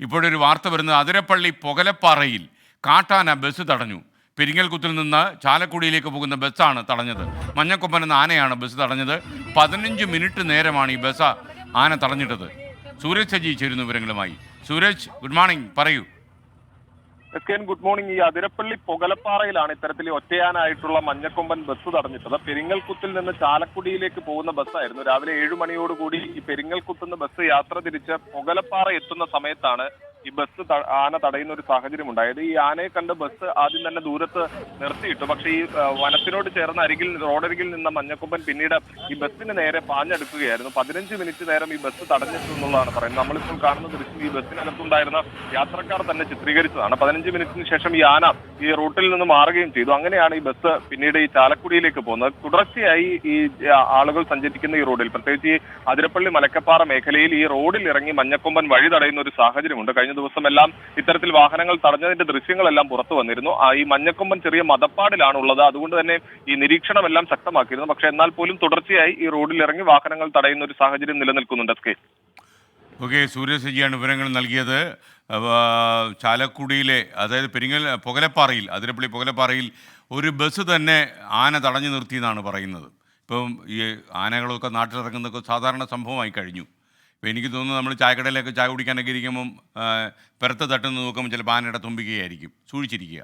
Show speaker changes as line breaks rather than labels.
ഇപ്പോഴൊരു വാർത്ത വരുന്നത് അതിരപ്പള്ളി പുകലപ്പാറയിൽ കാട്ടാന ബസ് തടഞ്ഞു. പെരിങ്ങൽകുത്തിൽ നിന്ന് ചാലക്കുടിയിലേക്ക് പോകുന്ന ബസ്സാണ് തടഞ്ഞത്. മഞ്ഞക്കൊമ്പൻ എന്ന ആനയാണ് ബസ് തടഞ്ഞത്. 15 മിനിറ്റ് നേരമാണ് ഈ ബസ് ആന തടഞ്ഞിട്ടത്. സൂരജ് സജി ചേരുന്നു വിവരങ്ങളുമായി. സൂരജ്, ഗുഡ് മോർണിംഗ്, പറയൂ.
Good morning. ഈ അതിരപ്പള്ളി പുകലപ്പാറയിലാണ് ഇത്തരത്തിൽ ഒറ്റയാനായിട്ടുള്ള മഞ്ഞക്കൊമ്പൻ ബസ് തടഞ്ഞിട്ടത്. പെരിങ്ങൽകുത്തിൽ നിന്ന് ചാലക്കുടിയിലേക്ക് പോകുന്ന ബസ്സായിരുന്നു. രാവിലെ 7 മണിയോടുകൂടി ഈ പെരിങ്ങൽകുത്തുനിന്ന് ബസ് യാത്ര തിരിച്ച് പുകലപ്പാറ എത്തുന്ന സമയത്താണ് ഈ ബസ് ആന തടയുന്ന ഒരു സാഹചര്യം ഉണ്ടായത്. ഈ ആനയെ കണ്ട് ബസ് ആദ്യം തന്നെ ദൂരത്ത് നിർത്തിയിട്ടു. പക്ഷേ ഈ വനത്തിനോട് ചേർന്ന റോഡരികിൽ നിന്ന മഞ്ഞക്കൊമ്പൻ പിന്നീട് ഈ ബസ്സിന് നേരെ പാഞ്ഞെടുക്കുകയായിരുന്നു. 15 മിനിറ്റ് നേരം ഈ ബസ് തടഞ്ഞിട്ടു എന്നുള്ളതാണ് പറയുന്നത്. നമ്മളിപ്പോൾ കാണുന്ന ദൃശ്യം ഈ ബസ്സിനകത്തുണ്ടായിരുന്ന യാത്രക്കാർ തന്നെ ചിത്രീകരിച്ചതാണ്. 15 മിനിറ്റിന് ശേഷം ഈ ആന ഈ റൂട്ടിൽ നിന്ന് മാറുകയും ചെയ്തു. അങ്ങനെയാണ് ഈ ബസ് പിന്നീട് ഈ ചാലക്കുടിയിലേക്ക് പോകുന്നത്. തുടർച്ചയായി ഈ ആളുകൾ സഞ്ചരിക്കുന്ന ഈ റോഡിൽ, പ്രത്യേകിച്ച് ഈ അതിരപ്പള്ളി മലക്കപ്പാറ മേഖലയിൽ ഈ റോഡിൽ ഇറങ്ങി മഞ്ഞക്കൊമ്പൻ വഴി തടയുന്ന ഒരു സാഹചര്യമുണ്ട്. കഴിഞ്ഞ ദിവസമെല്ലാം ഇത്തരത്തിൽ വാഹനങ്ങൾ തടഞ്ഞതിന്റെ ദൃശ്യങ്ങളെല്ലാം പുറത്തു വന്നിരുന്നു. ഈ മഞ്ഞക്കൊമ്പൻ ചെറിയ മദപ്പാടിലാണ് ഉള്ളത്. അതുകൊണ്ട് തന്നെ ഈ നിരീക്ഷണമെല്ലാം ശക്തമാക്കിയിരുന്നു. പക്ഷേ എന്നാൽ പോലും തുടർച്ചയായി ഈ റോഡിൽ ഇറങ്ങി വാഹനങ്ങൾ തടയുന്ന ഒരു സാഹചര്യം നിലനിൽക്കുന്നുണ്ട്.
ഓക്കെ, സൂര്യ സജിയാണ് വിവരങ്ങൾ നൽകിയത്. ചാലക്കുടിയിലെ, അതായത് പുകലപ്പാറയിൽ, അതിരപ്പള്ളി പുകലപ്പാറയിൽ ഒരു ബസ് തന്നെ ആന തടഞ്ഞു നിർത്തിയെന്നാണ് പറയുന്നത്. ഇപ്പം ഈ ആനകളൊക്കെ നാട്ടിലിറങ്ങുന്നതൊക്കെ സാധാരണ സംഭവമായി കഴിഞ്ഞു. ഇപ്പോൾ എനിക്ക് തോന്നുന്നു നമ്മൾ ചായക്കടയിലൊക്കെ ചായ കുടിക്കാനൊക്കെ ഇരിക്കുമ്പം പുറത്ത് തട്ടുന്ന നോക്കുമ്പോൾ ചിലപ്പോൾ ആനയുടെ തുമ്പിക്കുകയായിരിക്കും, സൂക്ഷിച്ചിരിക്കുക.